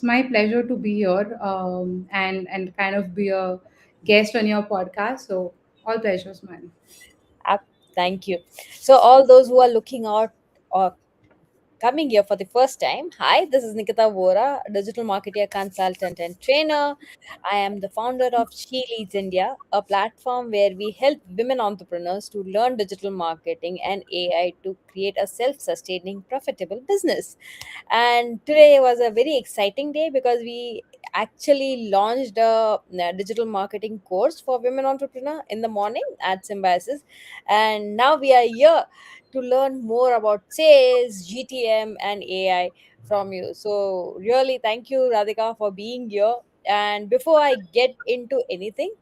it's my pleasure to be here and kind of be a guest on your podcast. So all pleasures, man. Ap- Thank you. So, all those who are looking out or coming here for the first time, hi, this is Nikita Vora, digital marketer, consultant, and trainer. I am the founder of SHELeads India, a platform where we help women entrepreneurs to learn digital marketing and AI to create a self sustaining, profitable business. And today was a very exciting day because we actually launched a digital marketing course for women entrepreneur in the morning at Symbiosis, and now we are here to learn more about sales, GTM, and AI from you. So, really, thank you, Radhika, for being here. And before I get into anything,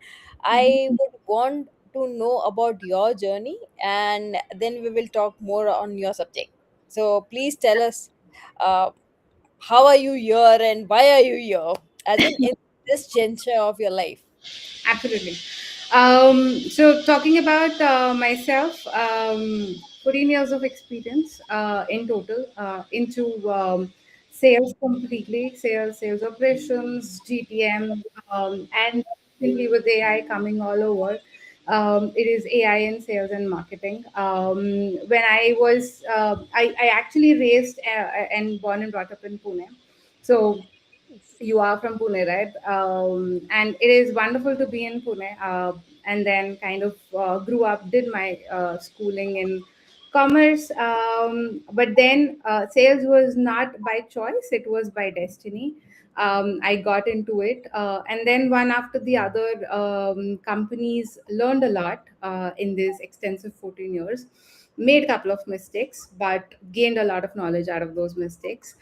I would want to know about your journey, and then we will talk more on your subject. So, please tell us, uh, how are you here and why are you here? As in this juncture of your life. Absolutely. So talking about myself, 14 years of experience in total into sales completely, sales operations, GTM, and recently with AI coming all over. It is AI in sales and marketing. When I actually raised and born and brought up in Pune. So you are from Pune, right? And it is wonderful to be in Pune. And then kind of grew up, did my schooling in commerce. But then sales was not by choice; it was by destiny. I got into it, and then one after the other, companies learned a lot in this extensive 14 years. Made a couple of mistakes, but gained a lot of knowledge out of those mistakes.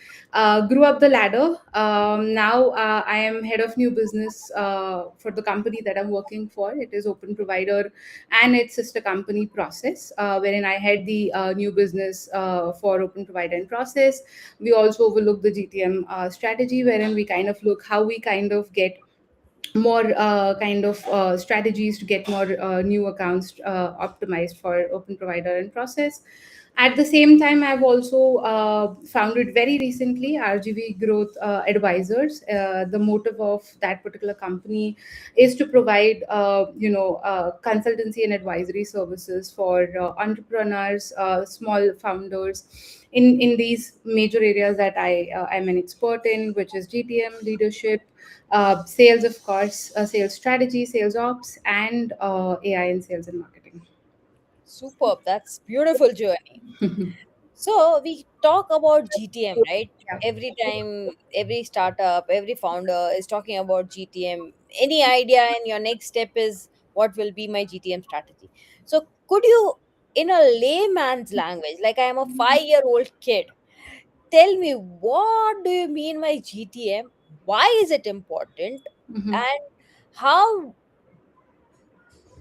Grew up the ladder. Now I am head of new business for the company that I'm working for. It is Open Provider and its sister company Process, wherein I head the new business for Open Provider and Process. We also overlook the GTM strategy, wherein we kind of look how we kind of get more kind of strategies to get more new accounts optimized for Open Provider and Process. At the same time, I've also founded very recently RGV Growth Advisors. The motive of that particular company is to provide, consultancy and advisory services for entrepreneurs, small founders in these major areas that I'm an expert in, which is GTM, leadership, sales, of course, sales strategy, sales ops, and AI in sales and marketing. Superb. That's beautiful journey. So we talk about GTM, right? Yeah. Every time, every startup, every founder is talking about GTM. Any idea and your next step is what will be my GTM strategy. So could you, in a layman's language, like I am a 5-year-old kid, tell me what do you mean by GTM? Why is it important? Mhm. And how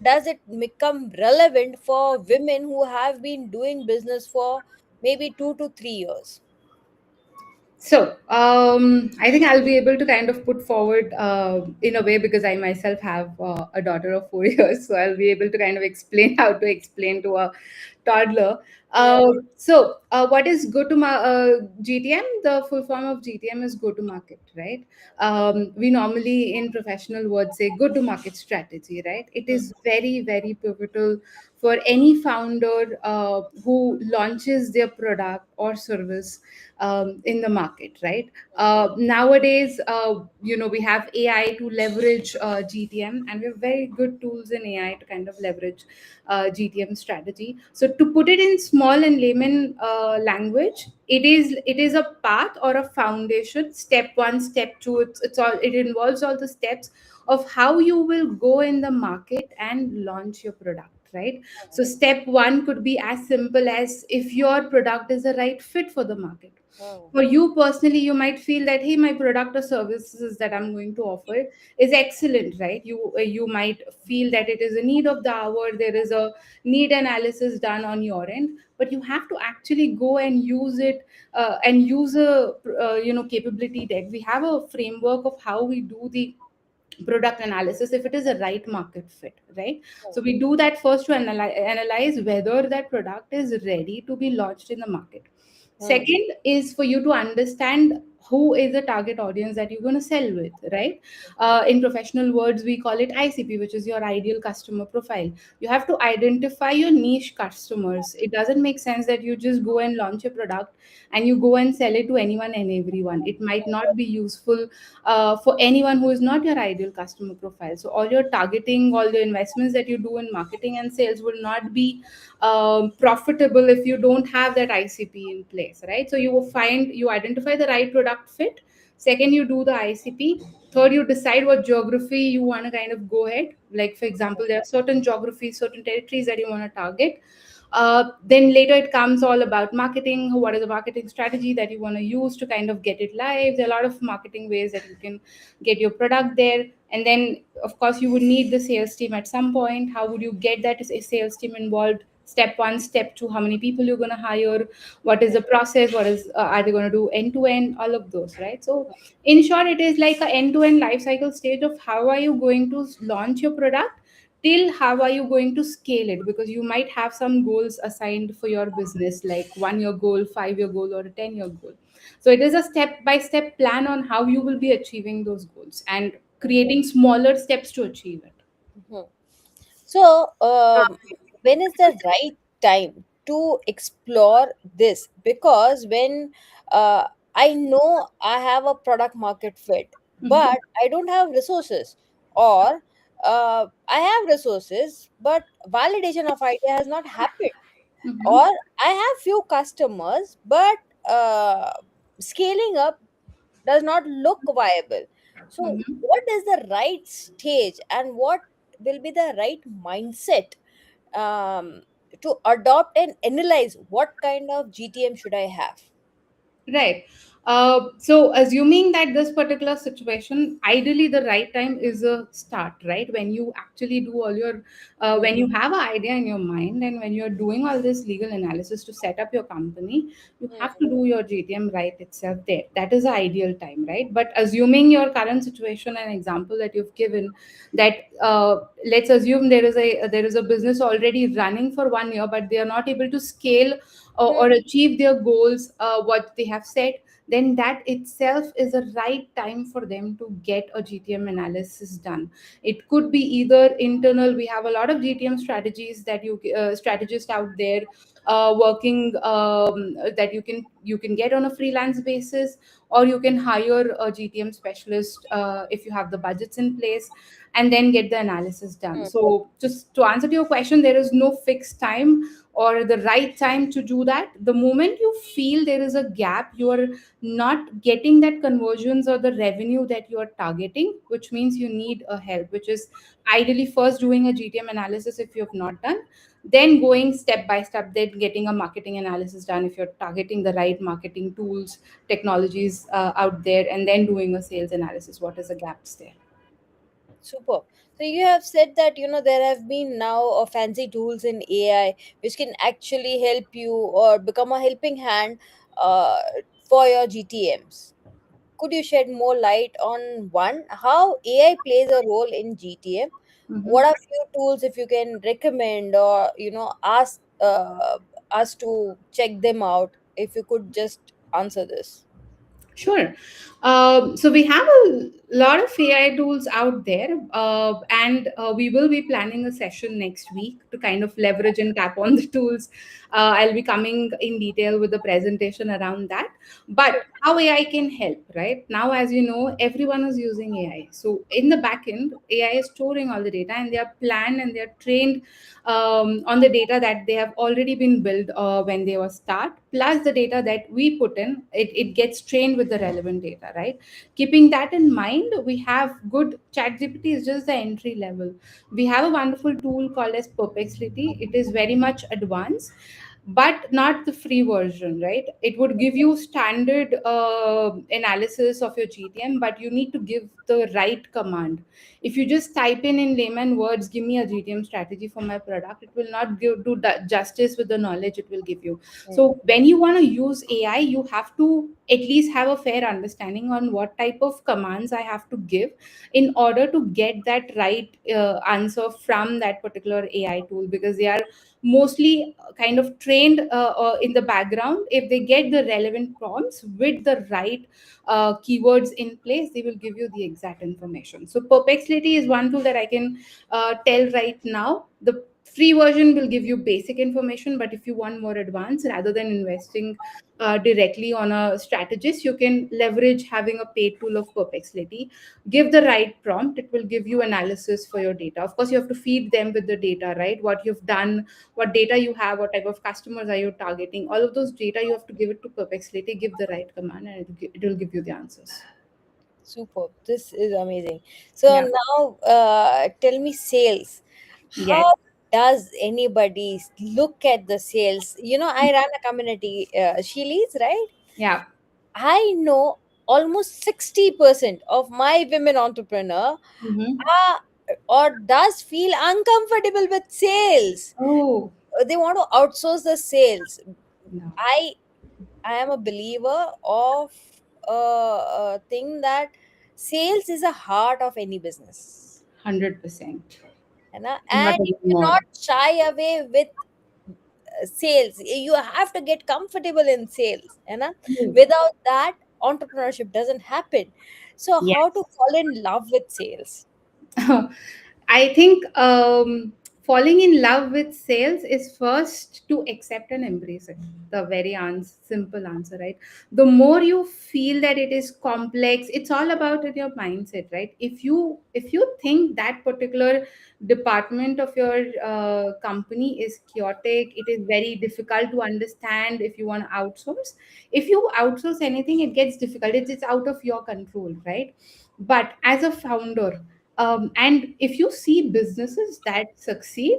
does it become relevant for women who have been doing business for maybe 2 to 3 years? So, I think I'll be able to kind of put forward in a way because I myself have a daughter of 4 years, so I'll be able to kind of explain how to explain to a toddler. Yeah. What is GTM? The full form of GTM is go to market, right? We normally in professional words say go to market strategy, right? It is very, very pivotal for any founder who launches their product or service in the market, right? Nowadays, we have AI to leverage GTM, and we have very good tools in AI to kind of leverage GTM strategy. So, to put it in small and layman language, it is a path or a foundation. Step one, step two. It involves all the steps of how you will go in the market and launch your product, right? So step one could be as simple as if your product is the right fit for the market. Oh. For you personally, you might feel that, hey, my product or services that I'm going to offer is excellent, right? You might feel that it is a need of the hour, there is a need analysis done on your end, but you have to actually go and use it, and use a capability deck. We have a framework of how we do the product analysis if it is a right market fit, right? So we do that first to analyze whether that product is ready to be launched in the market. Hmm. Second is for you to understand who is the target audience that you're going to sell with, right? In professional words, we call it ICP, which is your ideal customer profile. You have to identify your niche customers. It doesn't make sense that you just go and launch a product and you go and sell it to anyone and everyone. It might not be useful for anyone who is not your ideal customer profile. So all your targeting, all the investments that you do in marketing and sales will not be profitable if you don't have that ICP in place, right? So you will find, you identify the right product fit. Second, you do the ICP. Third, you decide what geography you want to kind of go ahead. Like, for example, there are certain geographies, certain territories that you want to target. Then later it comes all about marketing. What is the marketing strategy that you want to use to kind of get it live? There are a lot of marketing ways that you can get your product there. And then, of course, you would need the sales team at some point. How would you get that sales team involved? Step one, step two, how many people you're going to hire? What is the process? What is are they going to do end to end? All of those, right? So, in short, it is like an end to end life cycle stage of how are you going to launch your product till how are you going to scale it, because you might have some goals assigned for your business, like 1 year goal, 5 year goal, or a 10 year goal. So it is a step by step plan on how you will be achieving those goals and creating smaller steps to achieve it. Mhm. So, when is the right time to explore this? Because when I know I have a product market fit, Mm-hmm. but I don't have resources, or I have resources, but validation of idea has not happened, Mm-hmm. or I have few customers, but scaling up does not look viable. So, Mm-hmm. what is the right stage, and what will be the right mindset um, to adopt and analyze what kind of GTM should I have? Right. So, assuming that this particular situation, ideally the right time is a start, right? When you actually do all your, when Mhm. you have an idea in your mind and when you're doing all this legal analysis to set up your company, you have to Mhm. do your GTM right itself there. That is the ideal time, right? But assuming your current situation and example that you've given, that let's assume there is a business already running for 1 year, but they are not able to scale or achieve their goals, what they have set, then that itself is a right time for them to get a GTM analysis done. It could be either internal. We have a lot of GTM strategies that you strategists out there working, that you can get on a freelance basis, or you can hire a GTM specialist if you have the budgets in place, and then get the analysis done. Mhm. So just to answer to your question, there is no fixed time or the right time to do that. The moment you feel there is a gap, you are not getting that conversions or the revenue that you are targeting, which means you need a help, which is ideally first doing a GTM analysis if you have not done, then going step by step, then getting a marketing analysis done if you're targeting the right marketing tools, technologies out there, and then doing a sales analysis. What is the gaps there? Super. So you have said that there have been now fancy tools in AI which can actually help you or become a helping hand uh, for your GTMs. Could you shed more light on one, how AI plays a role in GTM? Mhm. What are few tools if you can recommend, or ask us to check them out? If you could just answer this. Sure. So we have a lot of AI tools out there, and we will be planning a session next week to kind of leverage and tap on the tools. I'll be coming in detail with the presentation around that. But how AI can help, right? Now, as you know, everyone is using AI. So in the back end, AI is storing all the data, and they are planned and they are trained on the data that they have already been built when they were start, plus the data that we put in, it gets trained with the relevant data, right? Keeping that in mind, we have good. Chat GPT is just the entry level. We have a wonderful tool called as Perplexity. It is very much advanced, but not the free version, right? It would give you standard analysis of your GTM, but you need to give the right command. If you just type in layman words, give me a GTM strategy for my product, it will not do justice with the knowledge it will give you. Mm. So when you want to use AI, you have to at least have a fair understanding on what type of commands I have to give in order to get that right answer from that particular AI tool, because they are mostly kind of trained in the background. If they get the relevant prompts with the right keywords in place, they will give you the exact information. So Perplexity is one tool that I can tell right now. The free version will give you basic information, but if you want more advanced, rather than investing directly on a strategist, you can leverage having a paid tool of Perplexity. Give the right prompt, it will give you analysis for your data. Of course, you have to feed them with the data, right? What you've done, what data you have, what type of customers are you targeting, all of those data you have to give it to Perplexity. Give the right command and it will give you the answers. Superb. This is amazing. So Yeah. now, tell me sales. Yes. How does anybody look at the sales? I run a community, she leads, right? Yeah. I know almost 60% of my women entrepreneur Mm-hmm. are or does feel uncomfortable with sales. Oh They want to outsource the sales. no. I I am a believer of a thing that sales is a heart of any business. 100%. And Not you anymore. cannot shy away with sales. You have to get comfortable in sales. Oh. Without that, entrepreneurship doesn't happen. So, how to Yes. fall in love with sales? I think falling in love with sales is first to accept and embrace it. The very simple answer, right? The more you feel that it is complex, it's all about in your mindset, right? If you think that particular department of your company is chaotic, it is very difficult to understand. If you want to outsource, if you outsource anything, it gets difficult. It's out of your control, right? But as a founder, and if you see businesses that succeed,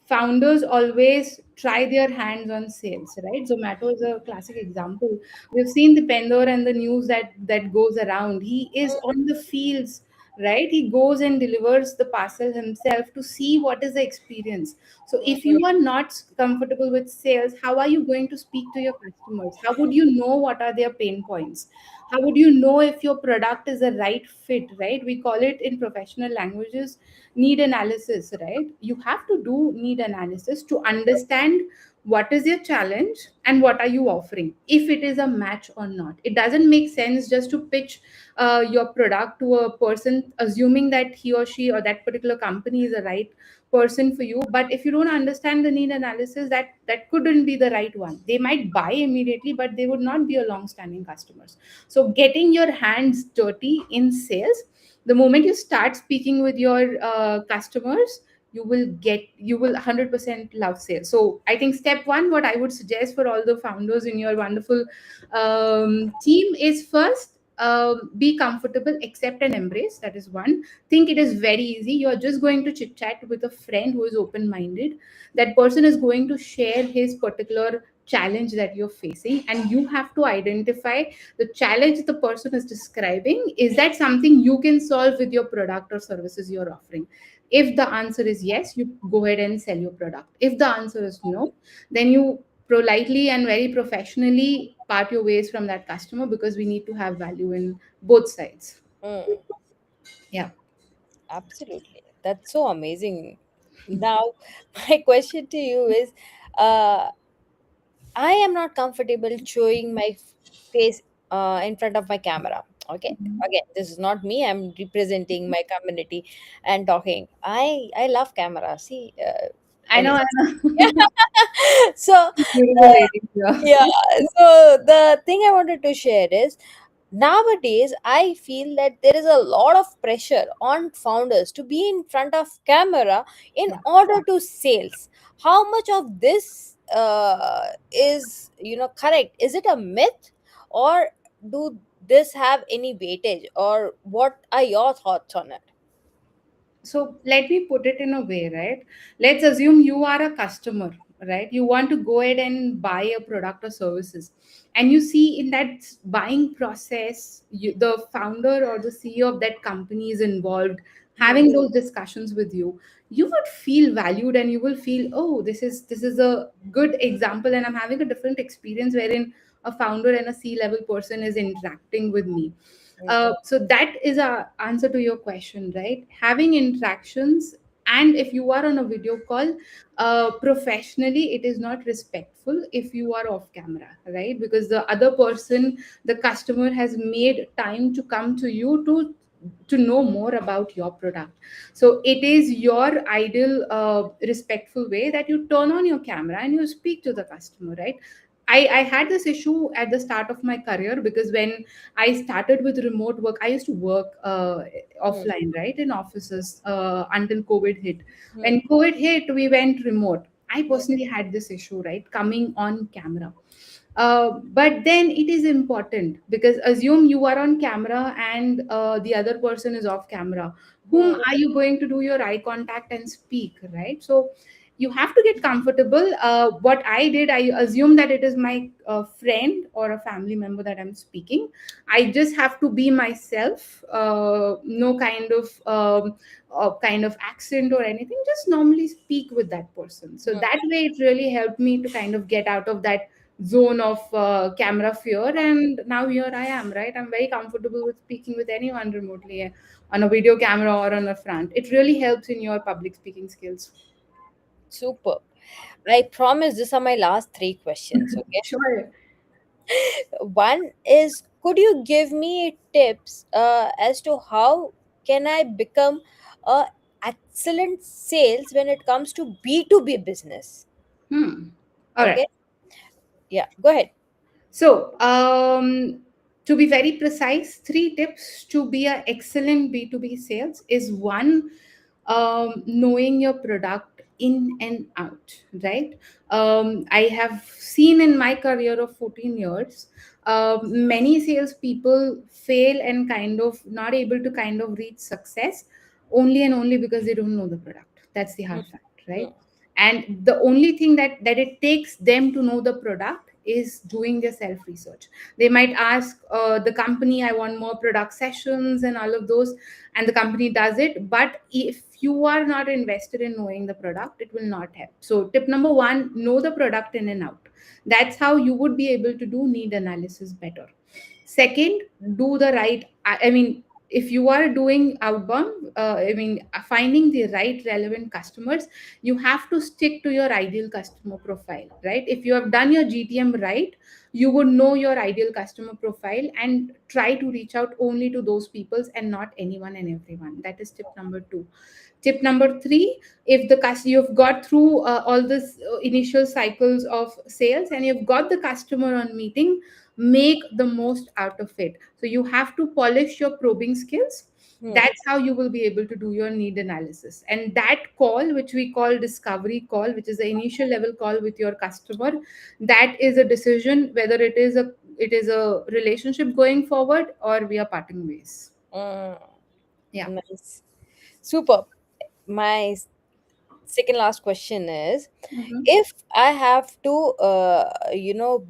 founders always try their hands on sales, right? Zomato is a classic example. We've seen the Pendor and the news that goes around. He is on the fields, right? He goes and delivers the parcel himself to see what is the experience. So if you are not comfortable with sales, how are you going to speak to your customers? How would you know what are their pain points? How would you know if your product is a right fit, right? We call it in professional languages need analysis, right? You have to do need analysis to understand what is your challenge and what are you offering, if it is a match or not. It doesn't make sense just to pitch your product to a person assuming that he or she or that particular company is the right person for you. But if you don't understand the need analysis, that couldn't be the right one. They might buy immediately, but they would not be a long standing customers. So getting your hands dirty in sales, the moment you start speaking with your customers, you will 100% love sales. So I think step one, what I would suggest for all the founders in your wonderful team is first, be comfortable, accept and embrace. That is one. Think it is very easy. You're just going to chit chat with a friend who is open minded. That person is going to share his particular challenge that you're facing, and you have to identify the challenge the person is describing. Is that something you can solve with your product or services you're offering? If the answer is yes, you go ahead and sell your product. If the answer is no, then you politely and very professionally part your ways from that customer, because we need to have value in both sides. Mm, Yeah. absolutely. That's so amazing. Now, my question to you is, uh, I am not comfortable showing my face in front of my camera. Okay. Again, this is not me. I'm representing my community and talking. I love camera. See, I know, I know. so Beautiful lady here. yeah. So the thing I wanted to share is nowadays I feel that there is a lot of pressure on founders to be in front of camera in Yeah. order to sales. How much of this is correct? Is it a myth, or do this have any weightage, or what are your thoughts on it? So let me put it in a way, right? Let's assume you are a customer, right? You want to go ahead and buy a product or services, and you see in that buying process, the founder or the CEO of that company is involved, Hmm. having those discussions with you. You would feel valued, and you will feel, oh, this is a good example, and I'm having a different experience wherein a founder and a C-level person is interacting with me. Mm, So that is a answer to your question, right? Having interactions, and if you are on a video call, professionally, it is not respectful if you are off camera, right? Because the other person, the customer, has made time to come to you to know more about your product. So it is your ideal respectful way that you turn on your camera and you speak to the customer, right? I had this issue at the start of my career, because when I started with remote work, I used to work mm, offline, right, in offices until COVID hit. mm, When COVID hit, we went remote. I mm, personally had this issue, right, coming on camera. But then it is important, because assume you are on camera and the other person is off camera. Whom mm, are you going to do your eye contact and speak, right? So you have to get comfortable. What I did, I assume that it is my friend or a family member that I'm speaking. I just have to be myself, no kind of accent or anything. Just normally speak with that person. So mm. that way, it really helped me to kind of get out of that zone of camera fear, and now here I am, right? I'm very comfortable with speaking with anyone remotely, on a video camera or on a front. It really helps in your public speaking skills. Super. I promise these are my last three questions. Okay. Sure. One is, could you give me tips as to how can I become a excellent sales when it comes to B2B business? All right. Okay. Yeah. Go ahead. So, to be very precise, three tips to be an excellent B2B sales is one, knowing your product in and out, right? I have seen in my career of 14 years, many salespeople fail and kind of not able to kind of reach success only and only because they don't know the product. That's the Mm, hard fact, right? mm, And the only thing that it takes them to know the product is doing their self research. They might ask the company, I want more product sessions and all of those, and the company does it. But if you are not invested in knowing the product, it will not help. So tip number one, know the product in and out. That's how you would be able to do need analysis better. Second, do the right, I mean, if you are doing outbound, finding the right relevant customers, you have to stick to your ideal customer profile, right? If you have done your GTM right, you would know your ideal customer profile and try to reach out only to those peoples and not anyone and everyone. That is tip number two. Tip number three, if you've got through all this initial cycles of sales and you've got the customer on meeting, make the most out of it. So you have to polish your probing skills. mm, That's how you will be able to do your need analysis. And that call, which we call discovery call, which is the initial level call with your customer, that is a decision whether it is a relationship going forward or we are parting ways. mm. Yeah. Nice. Super. My second last question is, Mhm. if I have to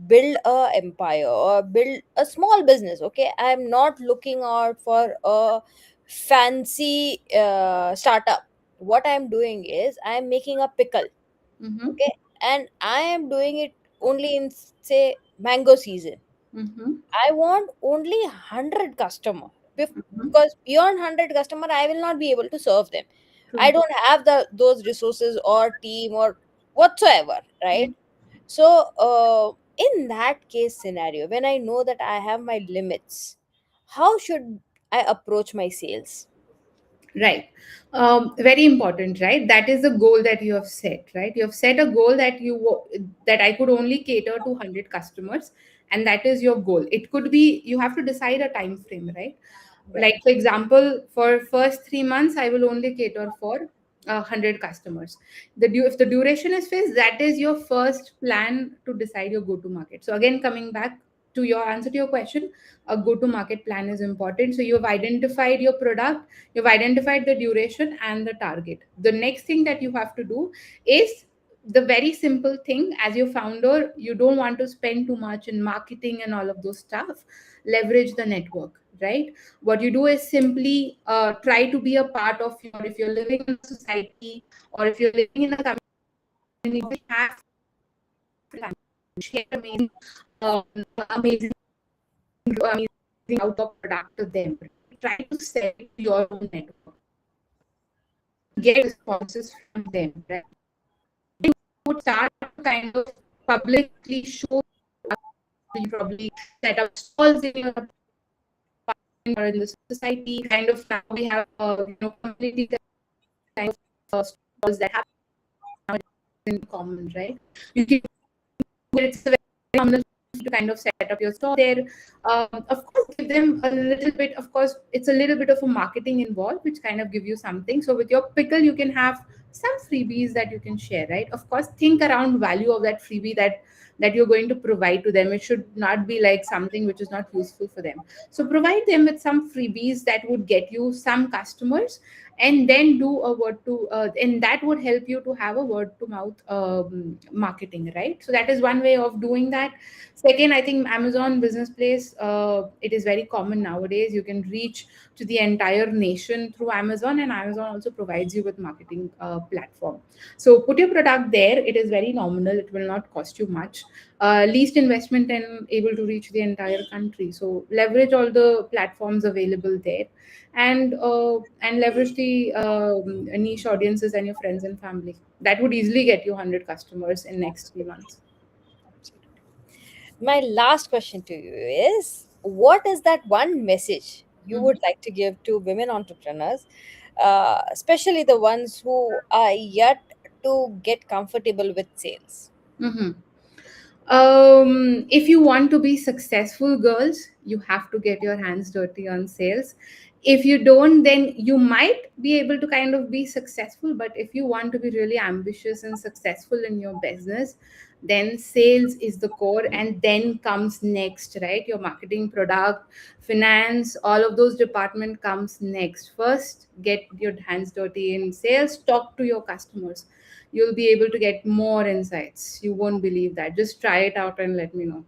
build a empire or build a small business, okay, I'm not looking out for a fancy startup. What I'm doing is I'm making a pickle, Mhm. okay, and I am doing it only in, say, mango season. Mhm. I want only 100 customer. Mhm. Because beyond 100 customer, I will not be able to serve them. I True. don't have those resources or team or whatsoever, right? Mhm. So, in that case scenario, when I know that I have my limits, how should I approach my sales? Right. Very important, right? That is the goal that you have set, right? You have set a goal that I could only cater to 100 customers, and that is your goal. It could be you have to decide a time frame, right? Right. Like for example, for first 3 months, I will only cater for 100 customers. If the duration is fixed, that is your first plan to decide your go to market. So again, coming back to your answer to your question, a go to market plan is important. So you have identified your product, you've identified the duration and the target. The next thing that you have to do is the very simple thing. As your founder, you don't want to spend too much in marketing and all of those stuff. Leverage the network, right? What you do is simply try to be a part of your, if you're living in a society or if you're living in a community, have amazing, amazing out your product to them. Try to sell it to your own network. Get responses from them, right? You would start to kind of publicly show, you probably set up stalls in your apartment or in the society. Kind of now we have community kind of stalls that happen now in common, right? You can, it's a very common to kind of set up your store there. Of course, give them a little bit. Of course, it's a little bit of a marketing involved, which kind of give you something. So with your pickle, you can have some freebies that you can share, right? Of course, think around value of that freebie that you're going to provide to them. It should not be like something which is not useful for them. So provide them with some freebies that would get you some customers, and then do a word to and that would help you to have a word to mouth marketing, right? So that is one way of doing that. Second, I think Amazon Business Place, it is very common nowadays. You can reach to the entire nation through Amazon, and Amazon also provides you with marketing platform. So put your product there. It is very nominal. It will not cost you much. Least investment and able to reach the entire country. So leverage all the platforms available there, and leverage the niche audiences and your friends and family. That would easily get you 100 customers in next 3 months. My last question to you is, what is that one message you Mhm. would like to give to women entrepreneurs, especially the ones who are yet to get comfortable with sales? Mhm. If you want to be successful, girls, you have to get your hands dirty on sales. If you don't, then you might be able to kind of be successful. But if you want to be really ambitious and successful in your business, then sales is the core, and then comes next, right? Your marketing, product, finance, all of those department comes next. First, get your hands dirty in sales. Talk to your customers. You'll be able to get more insights. You won't believe that. Just try it out and let me know.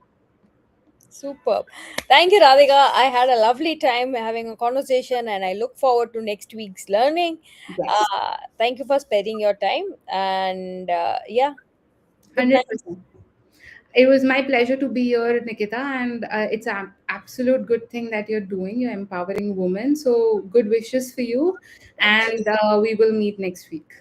Superb. Thank you, Radhika. I had a lovely time having a conversation and I look forward to next week's learning. Yes, Thank you for sparing your time. And yeah, good night. 100%. It was my pleasure to be here, Nikita, and it's an absolute good thing that you're doing. You're empowering women. So good wishes for you, Thank you. and we will meet next week.